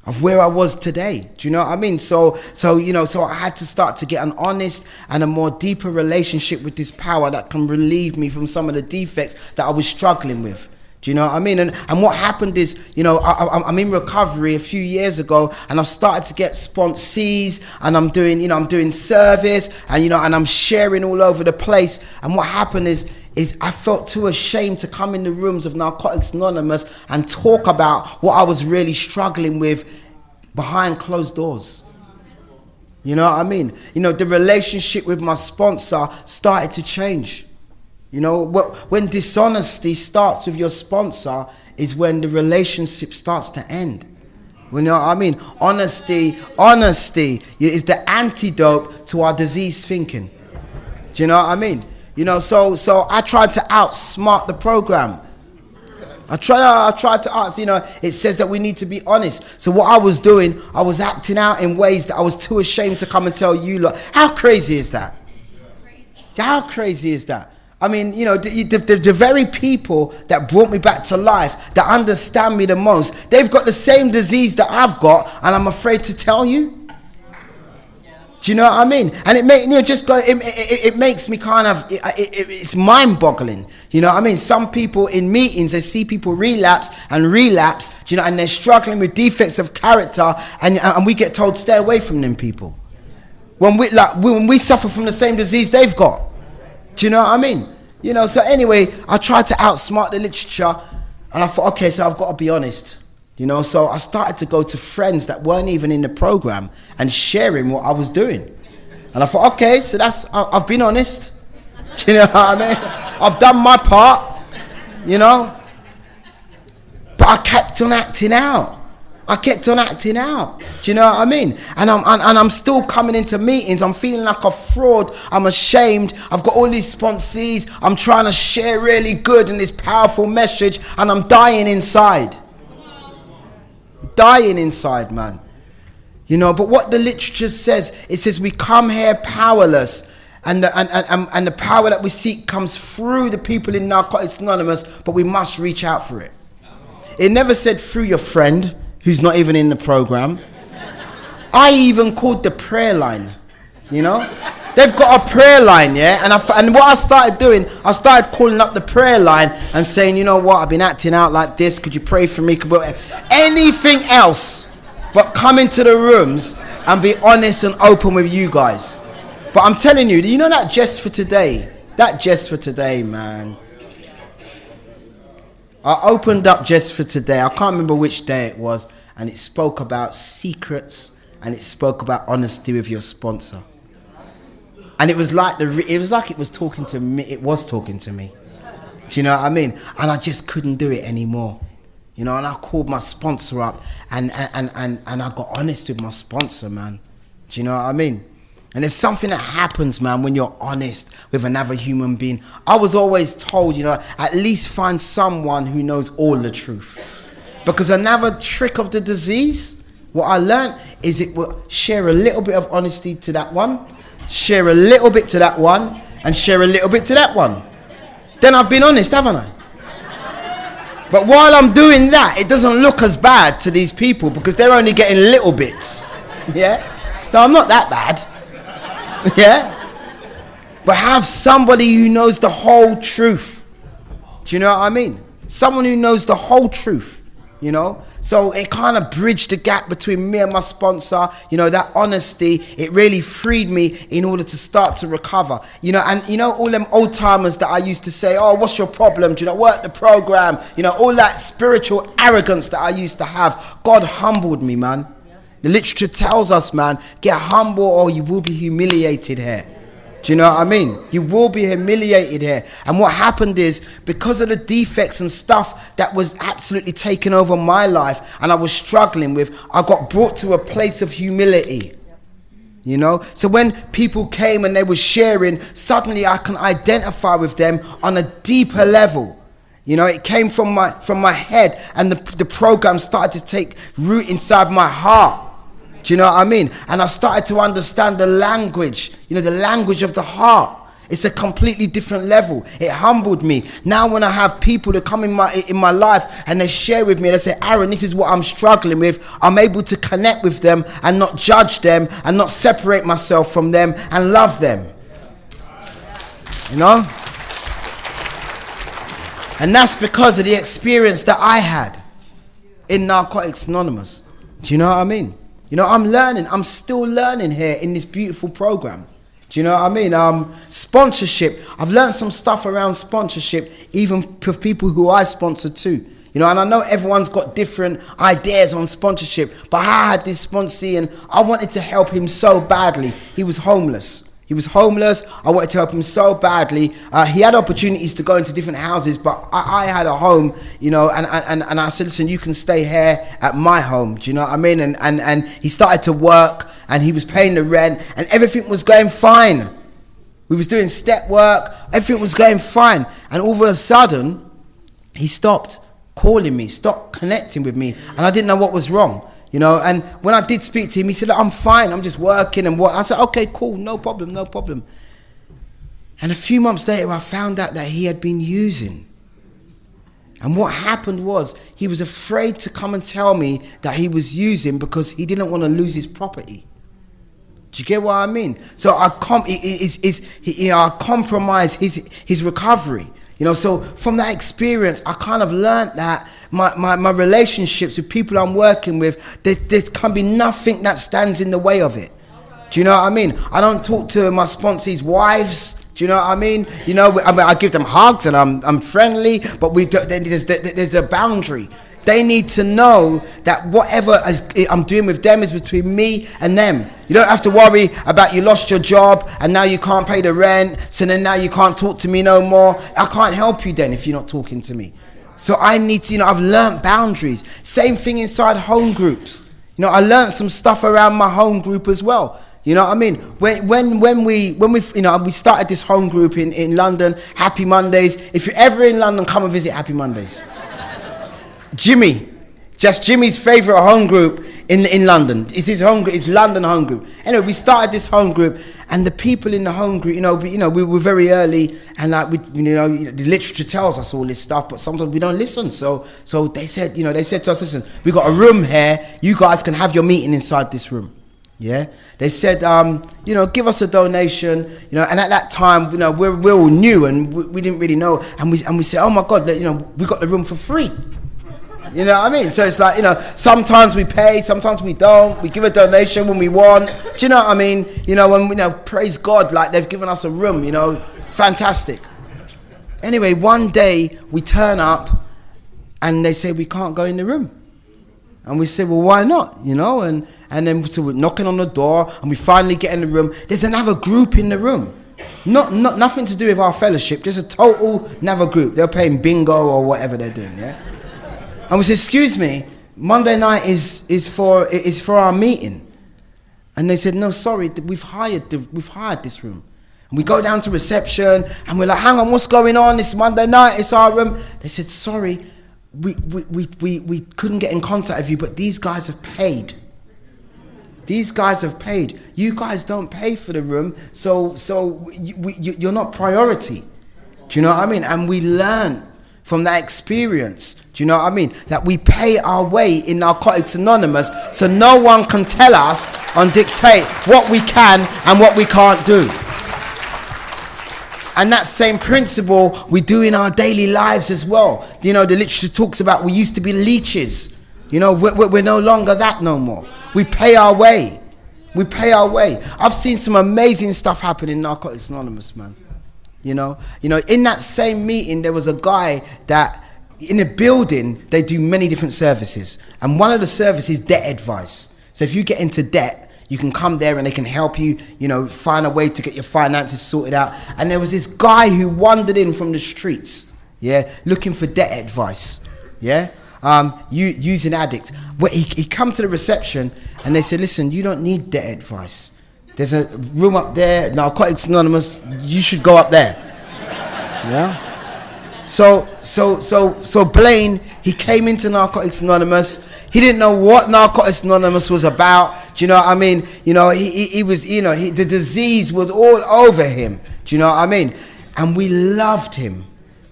of where I was today. Do you know what I mean? So I had to start to get an honest and a more deeper relationship with this power that can relieve me from some of the defects that I was struggling with. Do you know what I mean? And what happened is, I'm in recovery a few years ago, and I've started to get sponsees, and I'm doing service, and I'm sharing all over the place. And what happened is I felt too ashamed to come in the rooms of Narcotics Anonymous and talk about what I was really struggling with behind closed doors. You know what I mean? The relationship with my sponsor started to change. When dishonesty starts with your sponsor is when the relationship starts to end. You know what I mean? Honesty is the antidote to our diseased thinking. Do you know what I mean? So I tried to outsmart the program. I tried to ask, it says that we need to be honest. So what I was doing, I was acting out in ways that I was too ashamed to come and tell you lot. How crazy is that? How crazy is that? I mean, the very people that brought me back to life, that understand me the most, they've got the same disease that I've got, and I'm afraid to tell you. Do you know what I mean? And it makes me kind of, it's mind-boggling. You know what I mean? Some people in meetings, they see people relapse, and they're struggling with defects of character, and we get told stay away from them people. When we suffer from the same disease they've got. Do you know what I mean? So anyway, I tried to outsmart the literature, and I thought, okay, so I've got to be honest. So I started to go to friends that weren't even in the program and sharing what I was doing. And I thought, okay, so I've been honest. Do you know what I mean? I've done my part, But I kept on acting out. Do you know what I mean? And I'm still coming into meetings. I'm feeling like a fraud. I'm ashamed. I've got all these sponsees. I'm trying to share really good in this powerful message, and I'm dying inside. Man. But what the literature says, it says we come here powerless, and the power that we seek comes through the people in Narcotics Anonymous, but we must reach out for it. It never said through your friend who's not even in the program. I even called the prayer line, They've got a prayer line, yeah? And what I started doing, I started calling up the prayer line and saying, you know what, I've been acting out like this. Could you pray for me? Anything else but come into the rooms and be honest and open with you guys. But I'm telling you, that just for today, man. I opened up just for today. I can't remember which day it was, and it spoke about secrets, and it spoke about honesty with your sponsor. And it was like it was talking to me. It was talking to me. Do you know what I mean? And I just couldn't do it anymore. You know, and I called my sponsor up and I got honest with my sponsor, man. Do you know what I mean? And there's something that happens, man, when you're honest with another human being. I was always told, you know, at least find someone who knows all the truth. Because another trick of the disease, what I learned is it will share a little bit of honesty to that one, share a little bit to that one, and share a little bit to that one. Then I've been honest, haven't I? But while I'm doing that, it doesn't look as bad to these people because they're only getting little bits. Yeah? So I'm not that bad. Yeah? But have somebody who knows the whole truth. Do you know what I mean? Someone who knows the whole truth. You know, so it kind of bridged the gap between me and my sponsor. You know, that honesty, it really freed me in order to start to recover. You know, and you know, all them old timers that I used to say, oh, what's your problem? Do you know, work the program? You know, all that spiritual arrogance that I used to have. God humbled me, man. The literature tells us, man, get humble or you will be humiliated here. Do you know what I mean? You will be humiliated here. And what happened is, because of the defects and stuff that was absolutely taking over my life and I was struggling with, I got brought to a place of humility. You know? So when people came and they were sharing, suddenly I can identify with them on a deeper level. You know, it came from my head, and the program started to take root inside my heart. Do you know what I mean? And I started to understand the language, you know, the language of the heart. It's a completely different level. It humbled me. Now when I have people that come in my life and they share with me, they say, Aaron, this is what I'm struggling with. I'm able to connect with them and not judge them and not separate myself from them and love them. You know? And that's because of the experience that I had in Narcotics Anonymous. Do you know what I mean? You know, I'm learning. I'm still learning here in this beautiful program. Do you know what I mean? Sponsorship. I've learned some stuff around sponsorship, even for people who I sponsor too. You know, and I know everyone's got different ideas on sponsorship, but I had this sponsee and I wanted to help him so badly. He was homeless. I wanted to help him so badly. He had opportunities to go into different houses, but I had a home, you know, and I said, listen, you can stay here at my home. Do you know what I mean? And he started to work and he was paying the rent and everything was going fine. We was doing step work. Everything was going fine. And all of a sudden, he stopped calling me, stopped connecting with me. And I didn't know what was wrong. You know, and when I did speak to him, he said, I'm fine, I'm just working and what. I said, okay, cool, no problem. And a few months later, I found out that he had been using. And what happened was, he was afraid to come and tell me that he was using because he didn't want to lose his property. Do you get what I mean? So I compromised his recovery. You know, so from that experience, I kind of learned that my relationships with people I'm working with, there can be nothing that stands in the way of it. Do you know what I mean? I don't talk to my sponsees' wives. Do you know what I mean? You know, I give them hugs and I'm friendly, but there's a boundary. They need to know that whatever I'm doing with them is between me and them. You don't have to worry about you lost your job and now you can't pay the rent, so then now you can't talk to me no more. I can't help you then if you're not talking to me. So I need to, you know, I've learned boundaries. Same thing inside home groups. You know, I learned some stuff around my home group as well. You know what I mean? When we you know, we started this home group in London, Happy Mondays. If you're ever in London, come and visit Happy Mondays. Jimmy's favourite home group in London. It's his home group, it's London home group. Anyway, we started this home group, and the people in the home group, we were very early, and like the literature tells us all this stuff, but sometimes we don't listen. So they said to us, listen, we got a room here. You guys can have your meeting inside this room. Yeah, they said, give us a donation, and at that time, we're all new and we didn't really know, and we said, oh my God, we got the room for free. You know what I mean? So it's like, sometimes we pay, sometimes we don't. We give a donation when we want. Do you know what I mean? Praise God, like they've given us a room, fantastic. Anyway, one day we turn up and they say we can't go in the room. And we said, well, why not? And then so we're knocking on the door and we finally get in the room. There's another group in the room. Nothing to do with our fellowship, just a total another group. They're playing bingo or whatever they're doing, yeah? And we said, excuse me, Monday night is for our meeting. And they said, no, sorry, we've hired this room. And we go down to reception and we're like, hang on, what's going on? It's Monday night, it's our room. They said, sorry, we couldn't get in contact with you, but these guys have paid. These guys have paid. You guys don't pay for the room, so you're not priority. Do you know what I mean? And we learn from that experience, do you know what I mean? That we pay our way in Narcotics Anonymous, so no one can tell us and dictate what we can and what we can't do. And that same principle we do in our daily lives as well. You know, the literature talks about we used to be leeches. You know, we're no longer that no more. We pay our way. We pay our way. I've seen some amazing stuff happen in Narcotics Anonymous, man. You know, in that same meeting, there was a guy that in a building, they do many different services. And one of the services is debt advice. So if you get into debt, you can come there and they can help you, you know, find a way to get your finances sorted out. And there was this guy who wandered in from the streets, yeah, looking for debt advice, yeah, using addicts. Well, he come to the reception and they said, listen, you don't need debt advice. There's a room up there, Narcotics Anonymous, you should go up there. Yeah? So Blaine, he came into Narcotics Anonymous. He didn't know what Narcotics Anonymous was about. Do you know what I mean? You know, he was, you know, the disease was all over him. Do you know what I mean? And we loved him.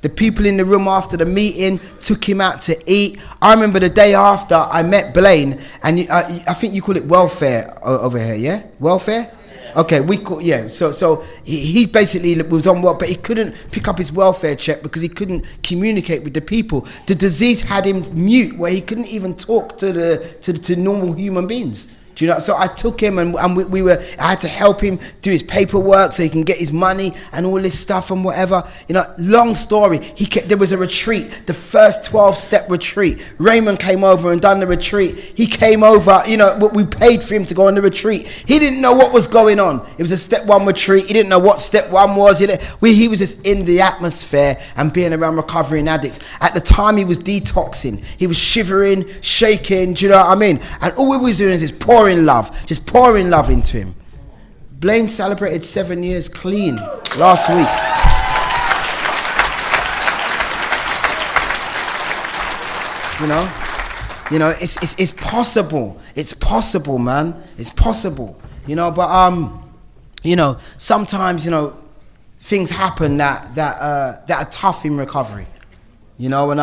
The people in the room after the meeting took him out to eat. I remember the day after I met Blaine, and I think you call it welfare over here, yeah? Welfare? Okay, we call, yeah. So he basically was on what, but he couldn't pick up his welfare check because he couldn't communicate with the people. The disease had him mute, where he couldn't even talk to normal human beings. Do you know? So I took him and I had to help him do his paperwork so he can get his money and all this stuff and whatever. You know, long story. There was a retreat, the first 12-step retreat. Raymond came over and done the retreat. He came over, you know, we paid for him to go on the retreat. He didn't know what was going on. It was a step 1 retreat. He didn't know what step 1 was. He was just in the atmosphere and being around recovering addicts. At the time, he was detoxing. He was shivering, shaking, do you know what I mean? And all we was doing is just pouring love into him. Blaine celebrated 7 years clean last week. You know, it's possible. It's possible, man. It's possible. You know, but you know, sometimes, you know, things happen that are tough in recovery. You know, and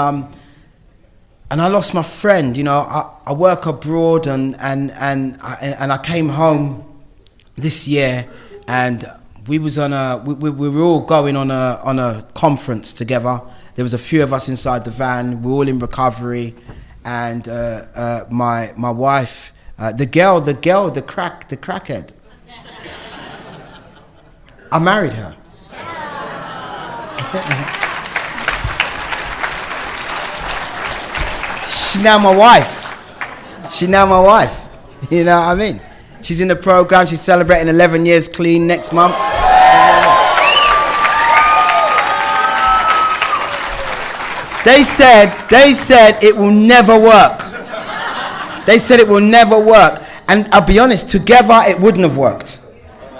I lost my friend. You know, I work abroad, and I came home this year, and we was on we were all going on a conference together. There was a few of us inside the van. We were all in recovery, and my wife, the crackhead. I married her. She's now my wife. You know what I mean? She's in the program. She's celebrating 11 years clean next month. They said it will never work. They said it will never work. And I'll be honest, together it wouldn't have worked.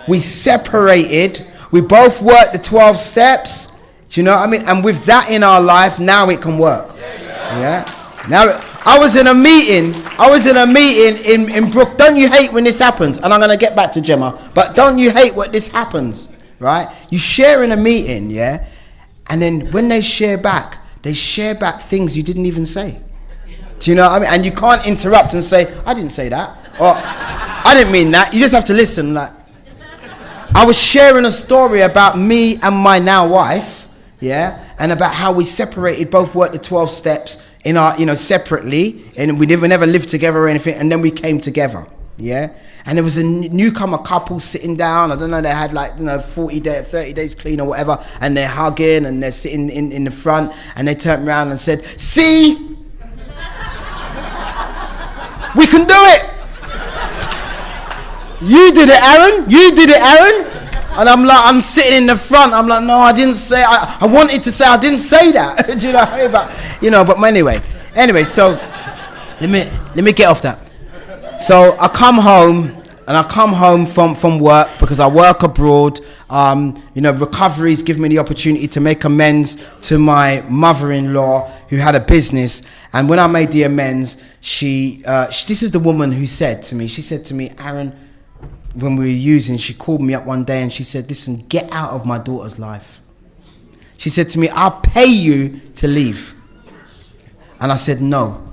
We separated. We both worked the 12 steps. Do you know what I mean? And with that in our life, now it can work. Yeah. Now, I was in a meeting in Brook. Don't you hate when this happens? And I'm going to get back to Gemma. But don't you hate when this happens, right? You share in a meeting, yeah? And then when they share back things you didn't even say. Do you know what I mean? And you can't interrupt and say, I didn't say that. Or, I didn't mean that. You just have to listen. Like, I was sharing a story about me and my now wife, yeah? And about how we separated, both worked the 12 steps in our, you know, separately, and we never lived together or anything, and then we came together, yeah? And there was a newcomer couple sitting down. I don't know, they had like, you know, 30 days clean or whatever, and they're hugging and they're sitting in the front, and they turned around and said, see? We can do it! You did it, Aaron! And I'm sitting in the front. I'm like, no, I didn't say. I wanted to say I didn't say that. Do you know what I mean? But anyway, Anyway, so let me get off that. So I come home, and I come home from work because I work abroad. Recovery's given me the opportunity to make amends to my mother-in-law who had a business. And when I made the amends, this is the woman who said to me, Aaron, when we were using, she called me up one day and she said, listen, get out of my daughter's life. She said to me, I'll pay you to leave. And I said, no.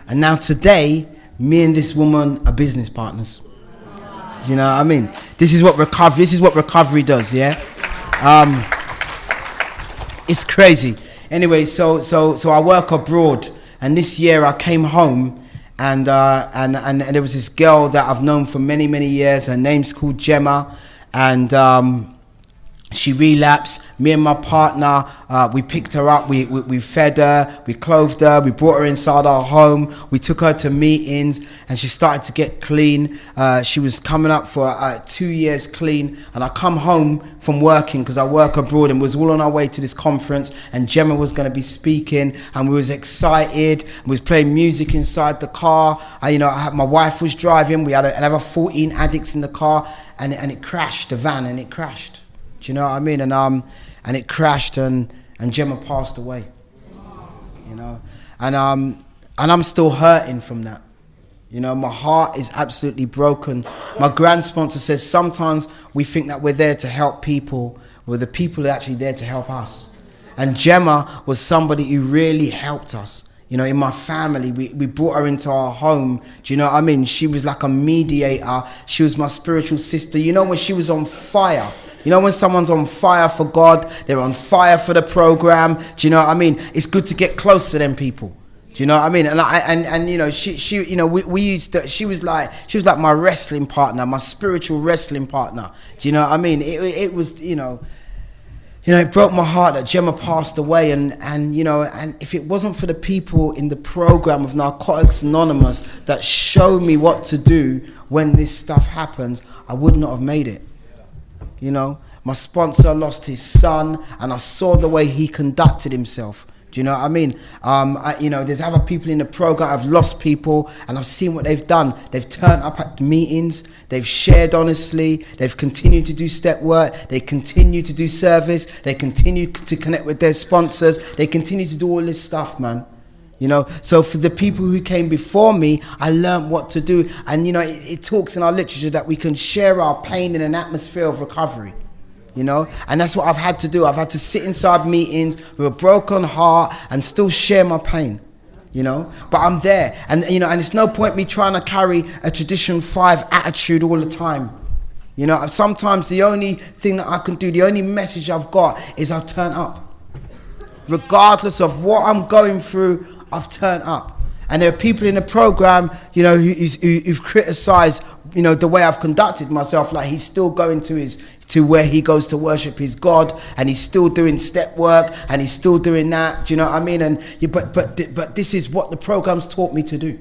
And now today, me and this woman are business partners. You know what I mean? This is what recovery does, yeah? It's crazy. Anyway, so I work abroad, and this year I came home, and there was this girl that I've known for many, many years. Her name's called Gemma, and she relapsed. Me and my partner, we picked her up, we fed her, we clothed her, we brought her inside our home, we took her to meetings, and she started to get clean. She was coming up for 2 years clean, and I come home from working, because I work abroad, and was all on our way to this conference, and Gemma was going to be speaking, and we was excited, we was playing music inside the car. My wife was driving, we had another 14 addicts in the car, and it crashed, the van, and it crashed. Do you know what I mean? And it crashed, and Gemma passed away. You know, and I'm still hurting from that. You know, my heart is absolutely broken. My grand sponsor says sometimes we think that we're there to help people, well, the people are actually there to help us. And Gemma was somebody who really helped us. You know, in my family, we brought her into our home. Do you know what I mean? She was like a mediator. She was my spiritual sister. You know, when she was on fire. You know, when someone's on fire for God, they're on fire for the program. Do you know what I mean? It's good to get close to them people. Do you know what I mean? And you know, she you know, we used to, she was like my wrestling partner, my spiritual wrestling partner. Do you know what I mean? It was, you know, it broke my heart that Gemma passed away, and you know, and if it wasn't for the people in the program of Narcotics Anonymous that showed me what to do when this stuff happens, I would not have made it. You know, my sponsor lost his son, and I saw the way he conducted himself. Do you know what I mean? There's other people in the program. I've lost people, and I've seen what they've done. They've turned up at meetings. They've shared honestly. They've continued to do step work. They continue to do service. They continue to connect with their sponsors. They continue to do all this stuff, man. You know, so for the people who came before me, I learned what to do. And, you know, it talks in our literature that we can share our pain in an atmosphere of recovery, you know. And that's what I've had to do. I've had to sit inside meetings with a broken heart and still share my pain, you know. But I'm there. And, you know, and it's no point me trying to carry a Tradition 5 attitude all the time. You know, sometimes the only thing that I can do, the only message I've got is I'll turn up. Regardless of what I'm going through, I've turned up. And there are people in the program, you know, who've criticized, you know, the way I've conducted myself. Like, he's still going to where he goes to worship his God, and he's still doing step work, and he's still doing that. Do you know what I mean? And but this is what the program's taught me to do.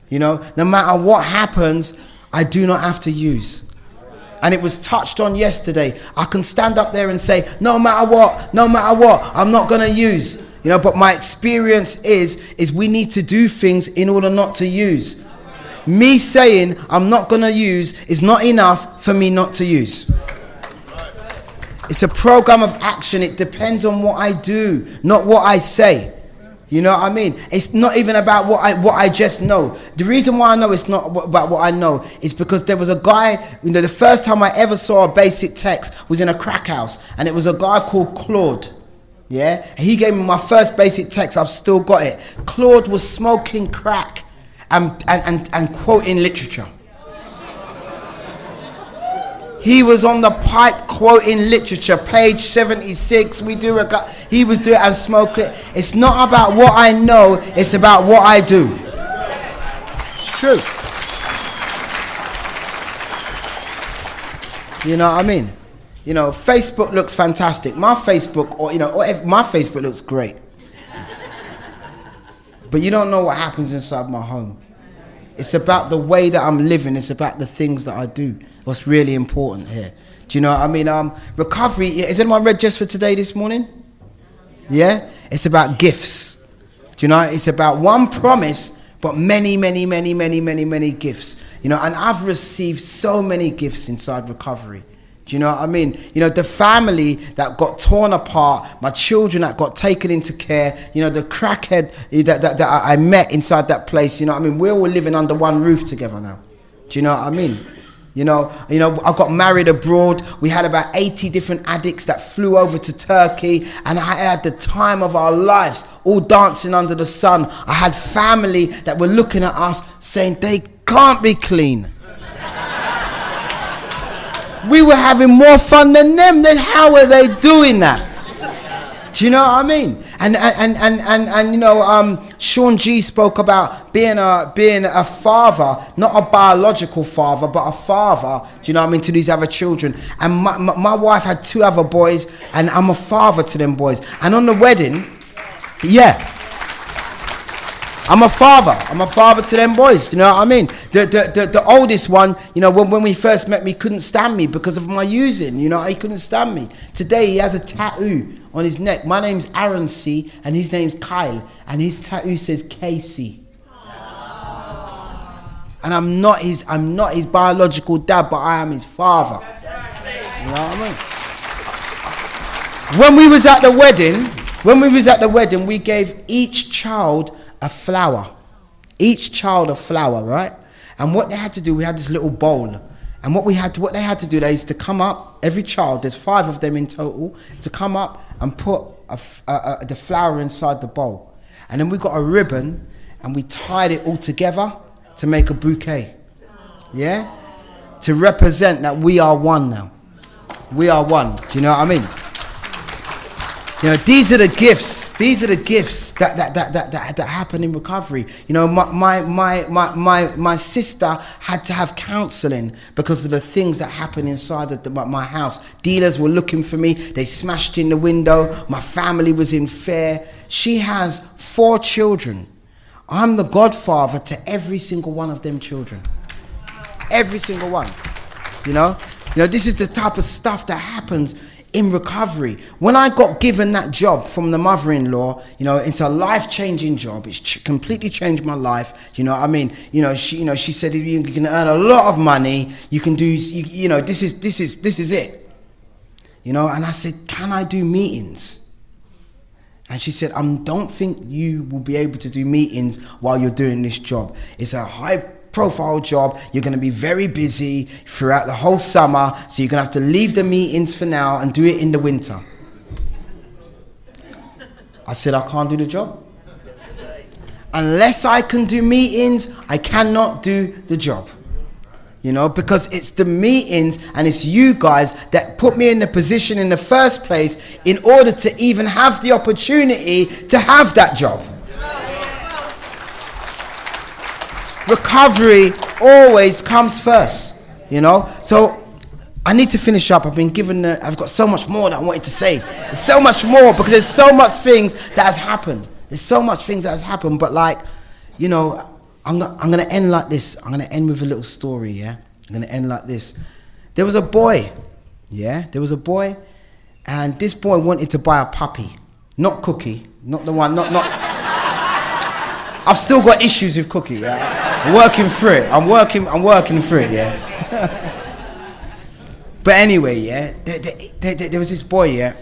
You know, no matter what happens, I do not have to use. And it was touched on yesterday. I can stand up there and say, no matter what, I'm not going to use. You know, but my experience is we need to do things in order not to use. Me saying I'm not going to use is not enough for me not to use. It's a program of action. It depends on what I do, not what I say. You know what I mean? It's not even about what I just know. The reason why I know it's not about what I know is because there was a guy, you know, the first time I ever saw a basic text was in a crack house, and it was a guy called Claude. Yeah, he gave me my first basic text. I've still got it. Claude was smoking crack and quoting literature. He was on the pipe quoting literature, page 76. He was doing it and smoking it. It's not about what I know, it's about what I do. It's true. You know what I mean? You know, Facebook looks fantastic. My Facebook, my Facebook looks great. But you don't know what happens inside my home. It's about the way that I'm living. It's about the things that I do. What's really important here. Do you know what I mean? Recovery. Is anyone read just for today this morning? Yeah? It's about gifts. Do Do you know, it's about one promise, but many, many, many, many, many, many gifts. You know, and I've received so many gifts inside recovery. Do you know what I mean? You know, the family that got torn apart, my children that got taken into care, you know, the crackhead that I met inside that place, you know what I mean? We're all living under one roof together now. Do you know what I mean? You know, I got married abroad. We had about 80 different addicts that flew over to Turkey, and I had the time of our lives, all dancing under the sun. I had family that were looking at us saying they can't be clean. We were having more fun than them. Then how are they doing that? Do you know what I mean? And you know, Sean G spoke about being a father, not a biological father, but a father. Do you know what I mean, to these other children? And my wife had 2 other boys, and I'm a father to them boys. And on the wedding, yeah, I'm a father to them boys. Do you know what I mean? The oldest one, you know, when we first met, he couldn't stand me because of my using. You know, he couldn't stand me. Today he has a tattoo on his neck. My name's Aaron C, and his name's Kyle, and his tattoo says KC. And I'm not his biological dad, but I am his father. You know what I mean? When we was at the wedding, we gave each child a flower. Each child a flower, right? And what they had to do, we had this little bowl. And what they had to do, they used to come up, every child, there's 5 of them in total, to come up and put the flower inside the bowl. And then we got a ribbon and we tied it all together to make a bouquet. Yeah? To represent that we are one now. We are one. Do you know what I mean? You know, these are the gifts that happen in recovery. You know, my sister had to have counseling because of the things that happened inside of my house. Dealers were looking for me. They smashed in the window. My family was in fear. She has 4 children. I'm the godfather to every single one of them children. Every single one. You know, this is the type of stuff that happens in recovery. When I got given that job from the mother-in-law, you know, it's a life-changing job. It's completely changed my life. You know what I mean? She said you can earn a lot of money. You can do, this is it. You know, and I said, can I do meetings? And she said, I don't think you will be able to do meetings while you're doing this job. It's a high-profile job. You're going to be very busy throughout the whole summer, so you're going to have to leave the meetings for now and do it in the winter. I said, I can't do the job. Unless I can do meetings, I cannot do the job. You know, because it's the meetings and it's you guys that put me in the position in the first place in order to even have the opportunity to have that job. Recovery always comes first, you know. So I need to finish up. I've got so much more that I wanted to say. There's so much more because there's so much things that has happened. There's so much things that has happened. But like, you know, I'm going to end like this. I'm going to end with a little story, yeah? I'm going to end like this. There was a boy, yeah? There was a boy, and this boy wanted to buy a puppy. Not Cookie. Not the one, not... I've still got issues with Cookie, yeah? I'm working through it. I'm working through it, yeah? But anyway, yeah? There was this boy, yeah?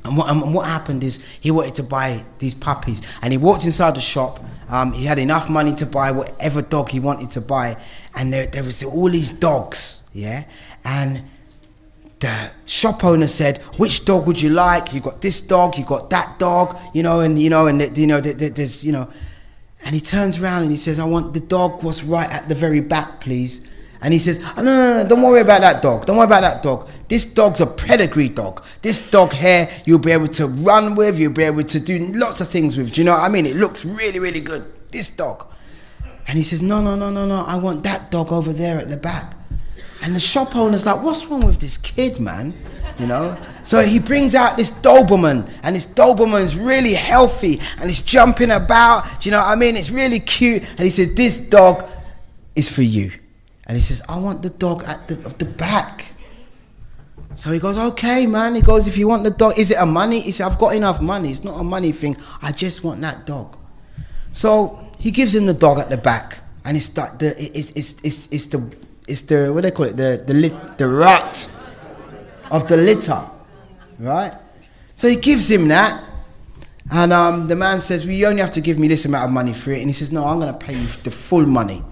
And what happened is he wanted to buy these puppies, and he walked inside the shop. He had enough money to buy whatever dog he wanted to buy, and there was all these dogs, yeah. And the shop owner said, "Which dog would you like? You got this dog, you got that dog, there's. And he turns around and he says, "I want the dog what's right at the very back, please." And he says, "Oh, no, don't worry about that dog. Don't worry about that dog. This dog's a pedigree dog. This dog here, you'll be able to run with. You'll be able to do lots of things with. Do you know what I mean? It looks really, really good. This dog." And he says, No. I want that dog over there at the back." And the shop owner's like, "What's wrong with this kid, man?" You know? So he brings out this Doberman, and this Doberman's really healthy, and it's jumping about. Do you know what I mean? It's really cute. And he says, "This dog is for you." And he says, "I want the dog at the back." So he goes, "Okay, man." He goes, "If you want the dog, is it a money?" He said, "I've got enough money. It's not a money thing. I just want that dog." So he gives him the dog at the back, and it's the what do they call it, the rat of the litter, right? So he gives him that, and the man says, well, you only have to give me this amount of money for it. And he says, no, I'm going to pay you the full money.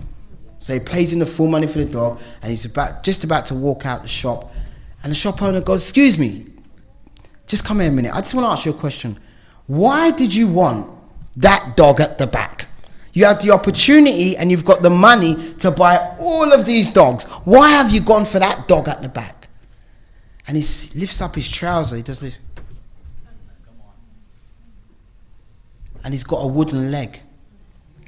So he pays him the full money for the dog, and he's just about to walk out the shop, and the shop owner goes, excuse me, just come here a minute. I just want to ask you a question. Why did you want that dog at the back? You had the opportunity and you've got the money to buy all of these dogs. Why have you gone for that dog at the back? And he lifts up his trouser. He does this. And he's got a wooden leg.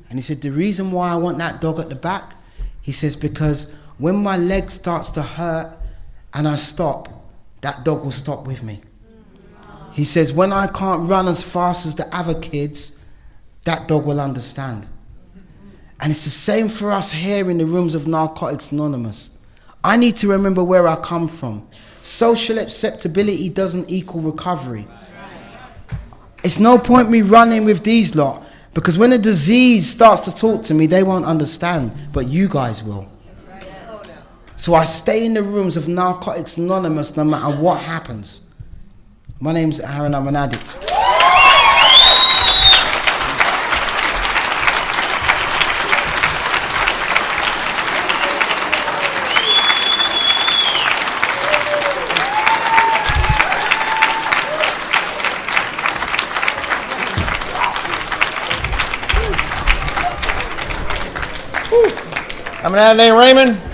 And he said, the reason why I want that dog at the back, he says, because when my leg starts to hurt and I stop, that dog will stop with me. He says, when I can't run as fast as the other kids, that dog will understand. And it's the same for us here in the rooms of Narcotics Anonymous. I need to remember where I come from. Social acceptability doesn't equal recovery. It's no point me running with these lot, because when a disease starts to talk to me, they won't understand, but you guys will. So I stay in the rooms of Narcotics Anonymous no matter what happens. My name's Aaron, I'm an addict. I'm an addict named Raymond.